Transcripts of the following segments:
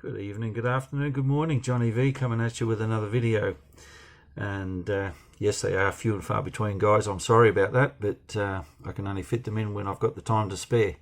Good evening, good afternoon, good morning. Johnny V coming at you with another video. And yes, they are few and far between, guys. I'm sorry about that, but I can only fit them in when I've got the time to spare.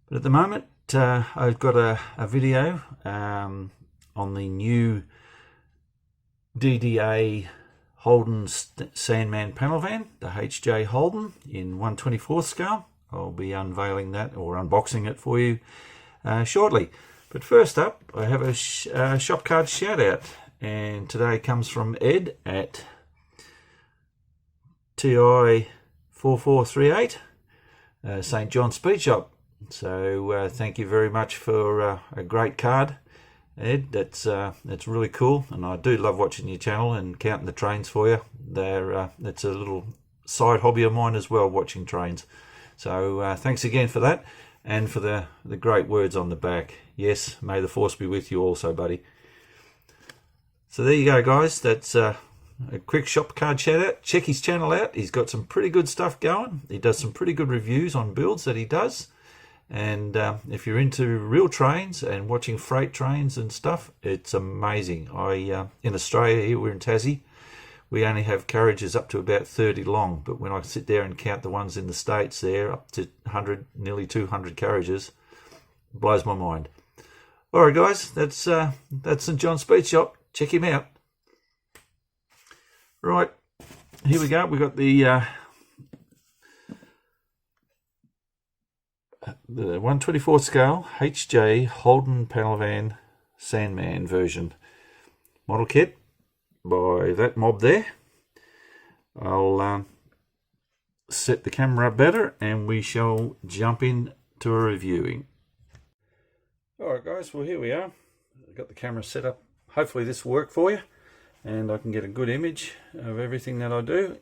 But at the moment, I've got a video on the new DDA Holden Sandman Panelvan, the HJ Holden in 1/24 scale. I'll be unveiling that or unboxing it for you shortly. But first up, I have a shop card shout out, and today comes from Ed at TI4438 St. John Speed Shop. So thank you very much for a great card, Ed. That's really cool, and I do love watching your channel and counting the trains for you. That's a little side hobby of mine as well, watching trains. So thanks again for that, and for the great words on the back. Yes, may the force be with you also, buddy. So there you go, guys. That's a quick shop card shout out. Check his channel out. He's got some pretty good stuff going. He does some pretty good reviews on builds that he does. And if you're into real trains and watching freight trains and stuff, it's amazing. In Australia here, we're in Tassie, we only have carriages up to about 30 long, but when I sit there and count the ones in the States, they're up to 100, nearly 200 carriages. It blows my mind. All right, guys, that's St. John Speed Shop. Check him out. Right, here we go. We got the 1/24 scale HJ Holden Panelvan Sandman version model kit by that mob there. I'll set the camera up better and we shall jump in to a reviewing. Alright, guys, well, here we are. I've got the camera set up. Hopefully this will work for you and I can get a good image of everything that I do.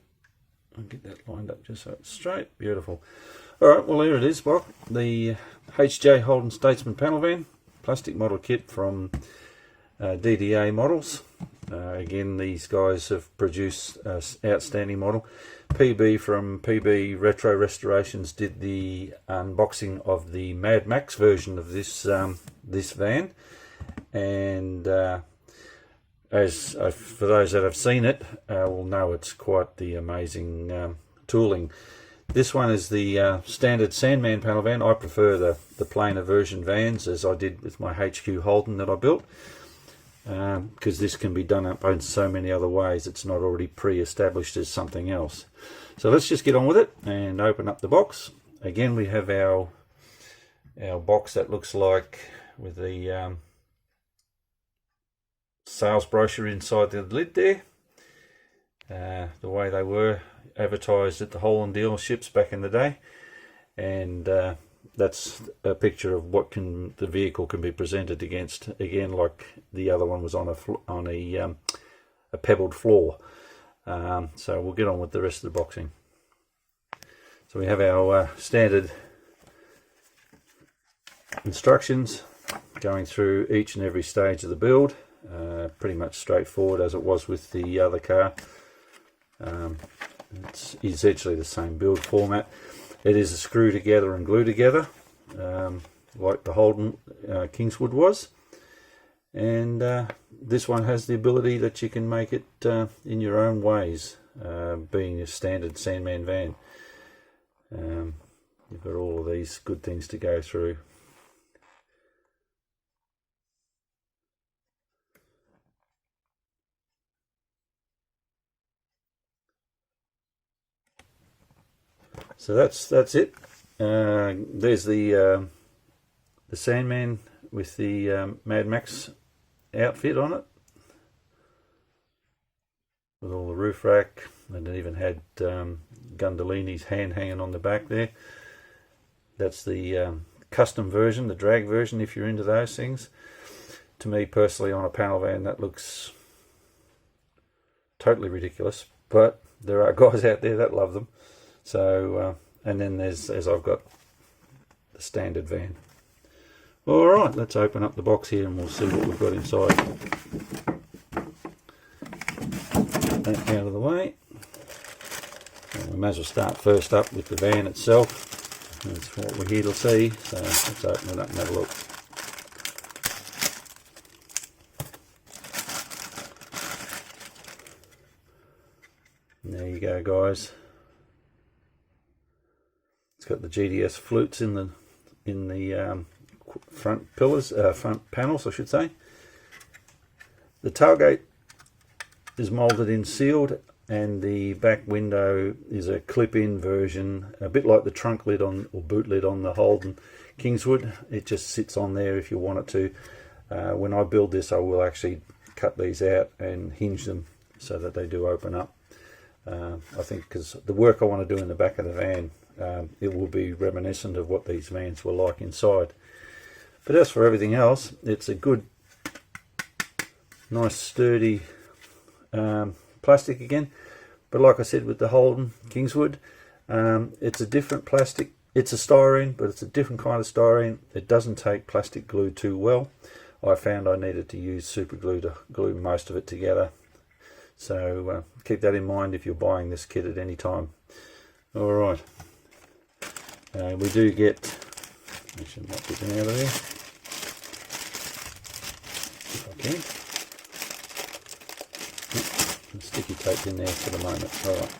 I'll get that lined up just so it's straight. Beautiful. Alright, well, here it is, Bob. The HJ Holden Statesman Panelvan plastic model kit from DDA Models. Again, these guys have produced an outstanding model. PB from PB Retro Restorations did the unboxing of the Mad Max version of this this van, and for those that have seen it, will know it's quite the amazing tooling. This one is the standard Sandman panel van. I prefer the plainer version vans, as I did with my HQ Holden that I built, because this can be done up in so many other ways. It's not already pre-established as something else. So let's just get on with it and open up the box. Again, we have our box that looks like, with the sales brochure inside the lid there, the way they were advertised at the Holden dealerships back in the day. And that's a picture of what the vehicle can be presented against. Again, like the other one was on a pebbled floor. So we'll get on with the rest of the boxing. So we have our standard instructions going through each and every stage of the build. Pretty much straightforward as it was with the other car. It's essentially the same build format. It is a screw together and glue together, like the Holden Kingswood was. And this one has the ability that you can make it in your own ways, being a standard Sandman van. You've got all of these good things to go through. So that's it. There's the Sandman with the Mad Max outfit on it, with all the roof rack, and it even had Gundolini's hand hanging on the back there. That's the custom version, the drag version, if you're into those things. To me personally, on a panel van, that looks totally ridiculous, but there are guys out there that love them. So and then as I've got the standard van. Alright, let's open up the box here and we'll see what we've got inside. Get that out of the way. And we may as well start first up with the van itself. That's what we're here to see. So let's open it up and have a look. And there you go, guys. It's got the GDS flutes in the front pillars, front panels, I should say. The tailgate is molded in sealed, and the back window is a clip-in version, a bit like the trunk lid on, or boot lid on the Holden Kingswood. It just sits on there if you want it to. When I build this, I will actually cut these out and hinge them so that they do open up. I think because the work I want to do in the back of the van, it will be reminiscent of what these vans were like inside. But as for everything else, it's a good, nice sturdy plastic again. But like I said with the Holden Kingswood, it's a different plastic. It's a styrene, but it's a different kind of styrene. It doesn't take plastic glue too well. I found I needed to use super glue to glue most of it together. So keep that in mind if you're buying this kit at any time. Alright, we do get, actually not getting out of there, if I can. Sticky tape in there for the moment. Alright,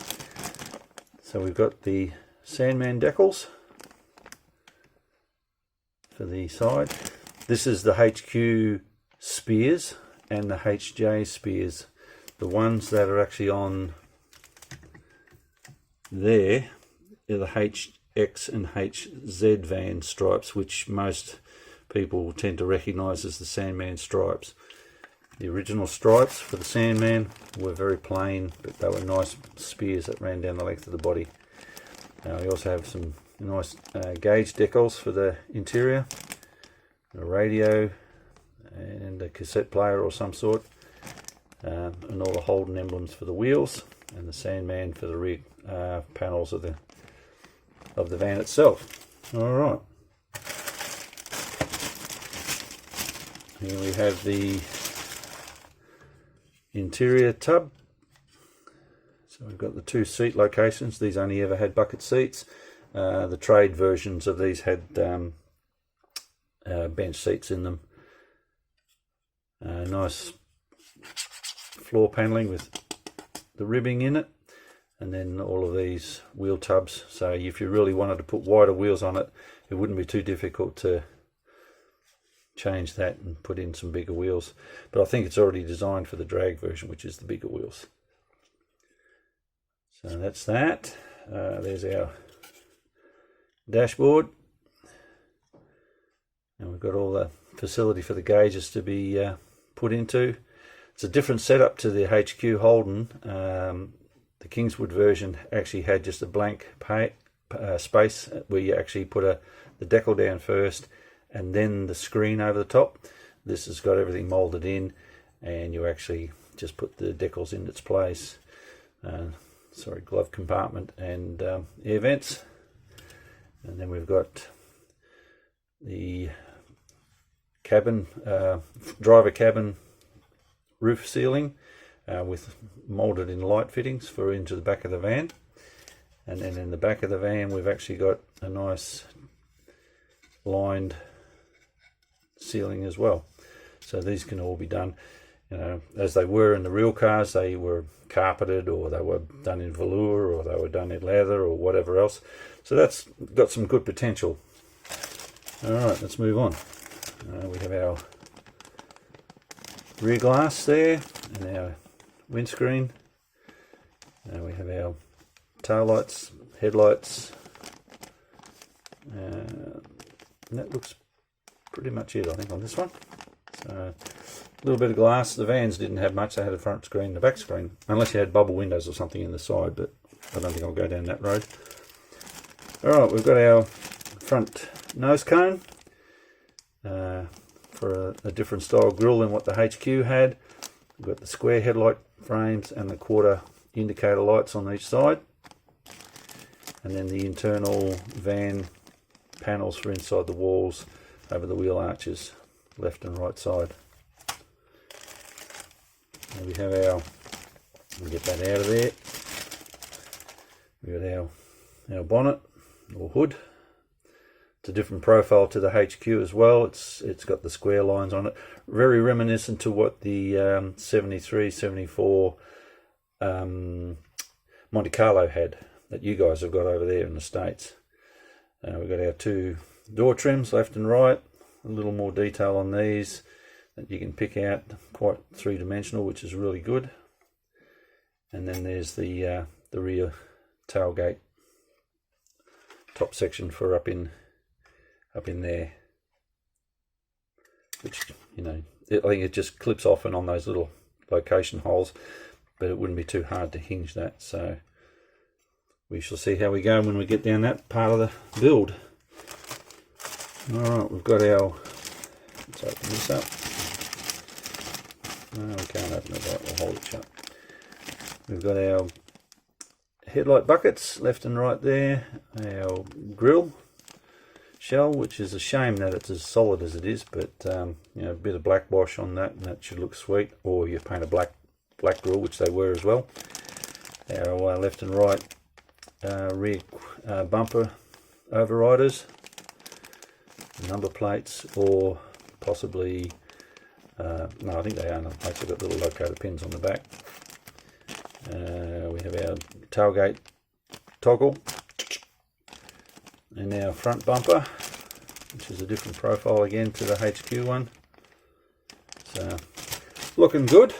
so we've got the Sandman decals for the side. This is the HQ spears and the HJ spears. The ones that are actually on there are the HX and HZ van stripes, which most people tend to recognise as the Sandman stripes. The original stripes for the Sandman were very plain, but they were nice spears that ran down the length of the body. We also have some nice gauge decals for the interior, a radio and a cassette player or some sort. And all the Holden emblems for the wheels, and the Sandman for the rear panels of the van itself. All right. Here we have the interior tub. So we've got the two seat locations. These only ever had bucket seats. The trade versions of these had bench seats in them. Nice floor paneling with the ribbing in it, and then all of these wheel tubs. So if you really wanted to put wider wheels on it, it wouldn't be too difficult to change that and put in some bigger wheels. But I think it's already designed for the drag version, which is the bigger wheels. So that's that. There's our dashboard, and we've got all the facility for the gauges to be put into. It's a different setup to the HQ Holden. The Kingswood version actually had just a blank space where you actually put the decal down first and then the screen over the top. This has got everything molded in, and you actually just put the decals in its place. Glove compartment and air vents. And then we've got the cabin, driver cabin roof ceiling with molded in light fittings for into the back of the van. And then in the back of the van we've actually got a nice lined ceiling as well. So these can all be done, you know, as they were in the real cars. They were carpeted, or they were done in velour, or they were done in leather, or whatever else. So that's got some good potential. Alright, let's move on. We have our rear glass there, and our windscreen. We have our tail lights, headlights, and that looks pretty much it, I think, on this one. So a little bit of glass. The vans didn't have much. They had a front screen, the back screen, unless you had bubble windows or something in the side, but I don't think I'll go down that road. Alright, we've got our front nose cone for a different style grille than what the HQ had. We've got the square headlight frames and the quarter indicator lights on each side, and then the internal van panels for inside the walls over the wheel arches, left and right side. And we have our, we'll get that out of there. We've got our bonnet or hood. It's a different profile to the HQ as well. It's got the square lines on it, very reminiscent to what the 73, 74 Monte Carlo had that you guys have got over there in the States. We've got our two door trims left and right, a little more detail on these that you can pick out, quite three-dimensional, which is really good. And then there's the rear tailgate top section for up in there, which, you know, I think it just clips off and on those little location holes, but it wouldn't be too hard to hinge that. So we shall see how we go when we get down that part of the build. Alright, we've got our, let's open this up. No, we can't open it right, we'll hold it shut. We've got our headlight buckets left and right there, our grille shell, which is a shame that it's as solid as it is, but you know, a bit of black wash on that and that should look sweet, or you paint a black grille, which they were as well. Our left and right rear bumper overriders, number plates, or possibly no, I think they are number plates. They've got little locator pins on the back. We have our tailgate toggle and our front bumper, which is a different profile again to the HQ one. So looking good.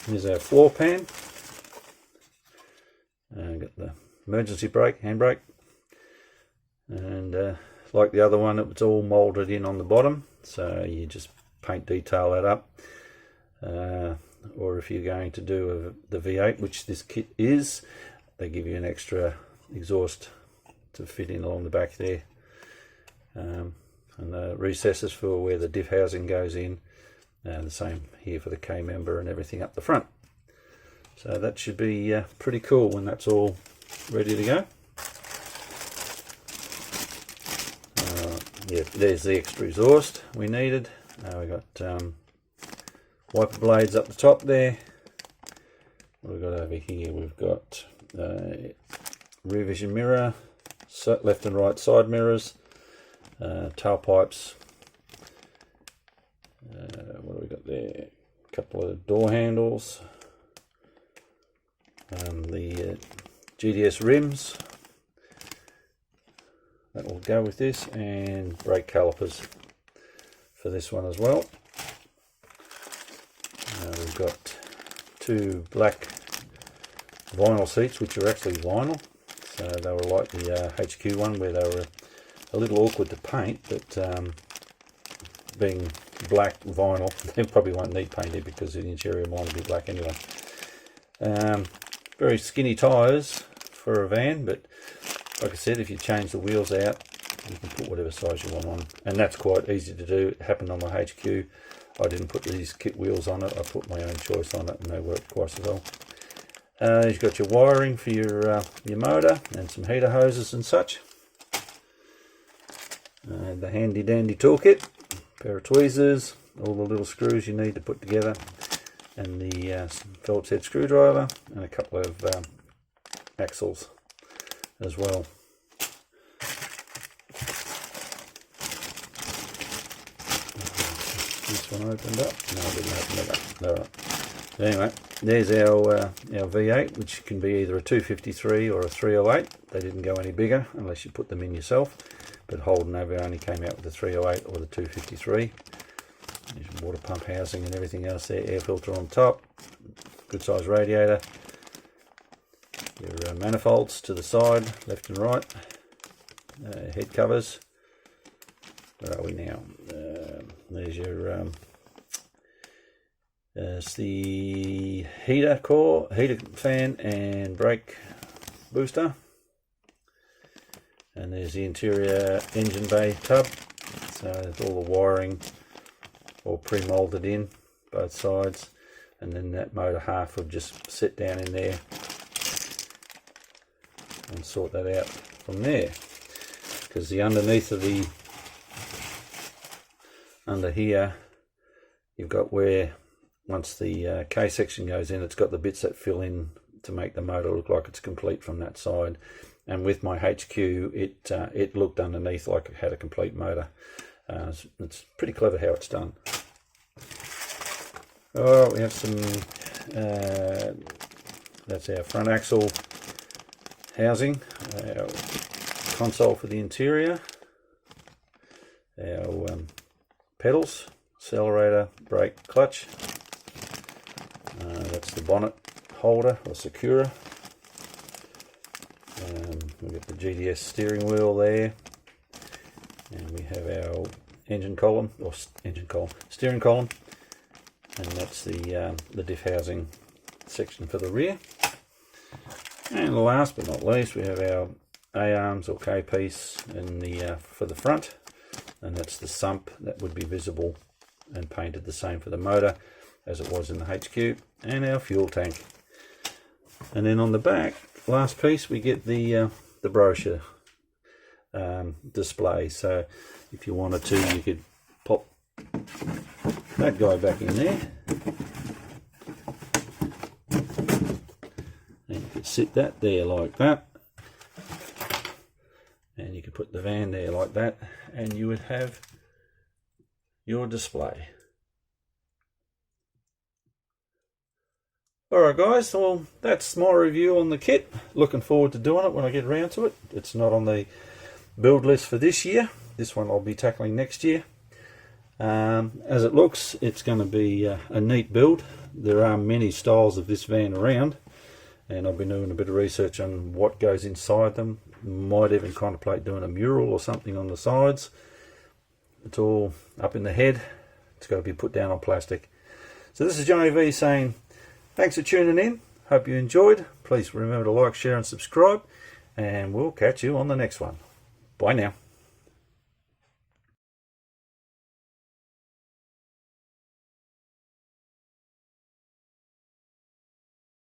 Here's our floor pan. Got the emergency brake, handbrake, and like the other one, it's all molded in on the bottom, so you just paint detail that up. Or if you're going to do the V8, which this kit is, they give you an extra exhaust to fit in along the back there, and the recesses for where the diff housing goes in, the same here for the K member and everything up the front. So that should be pretty cool when that's all ready to go. Yeah, there's the extra exhaust we needed. We got wiper blades up the top there. What we've got over here, we've got rear vision mirror, left and right side mirrors, tailpipes. What do we got there? A couple of door handles, the GDS rims that will go with this, and brake calipers for this one as well. We've got two black vinyl seats, which are actually vinyl, so they were like the HQ one, where they were a little awkward to paint, but being black vinyl, they probably won't need painted because the interior might be black anyway. Very skinny tyres for a van, but like I said, if you change the wheels out, you can put whatever size you want on, and that's quite easy to do. It happened on my HQ. I didn't put these kit wheels on it, I put my own choice on it, and they work quite well. You've got your wiring for your motor and some heater hoses and such. The handy dandy toolkit, pair of tweezers, all the little screws you need to put together, and the Phillips head screwdriver, and a couple of axles as well. This one opened up? No, I didn't open it up. Alright. Anyway, there's our V8, which can be either a 253 or a 308. They didn't go any bigger unless you put them in yourself, but Holden only came out with the 308 or the 253. There's water pump housing and everything else there, air filter on top, good size radiator, your manifolds to the side, left and right, head covers. Where are we now? There's your it's the heater core, heater fan and brake booster, and there's the interior engine bay tub. So there's all the wiring all pre-molded in both sides, and then that motor half would just sit down in there and sort that out from there, because the underneath of the under here you've got where once the K section goes in, it's got the bits that fill in to make the motor look like it's complete from that side. And with my HQ, it looked underneath like it had a complete motor. It's pretty clever how it's done. Alright, we have some That's our front axle housing, our console for the interior, our pedals, accelerator, brake, clutch. That's the bonnet holder or securer. We've got the GDS steering wheel there, and we have our steering column, and that's the diff housing section for the rear. And last but not least, we have our A-arms or K-piece in the for the front, and that's the sump that would be visible and painted the same for the motor as it was in the HQ, and our fuel tank. And then on the back, last piece, we get the brochure display. So if you wanted to, you could pop that guy back in there, and you could sit that there like that, and you could put the van there like that, and you would have your display. Alright guys, well that's my review on the kit. Looking forward to doing it when I get around to it. It's not on the build list for this year. This one I'll be tackling next year. As it looks, it's going to be a neat build. There are many styles of this van around, and I've been doing a bit of research on what goes inside them. Might even contemplate doing a mural or something on the sides. It's all up in the head. It's got to be put down on plastic. So this is Johnny V saying thanks for tuning in. Hope you enjoyed. Please remember to like, share and subscribe, and we'll catch you on the next one. Bye now.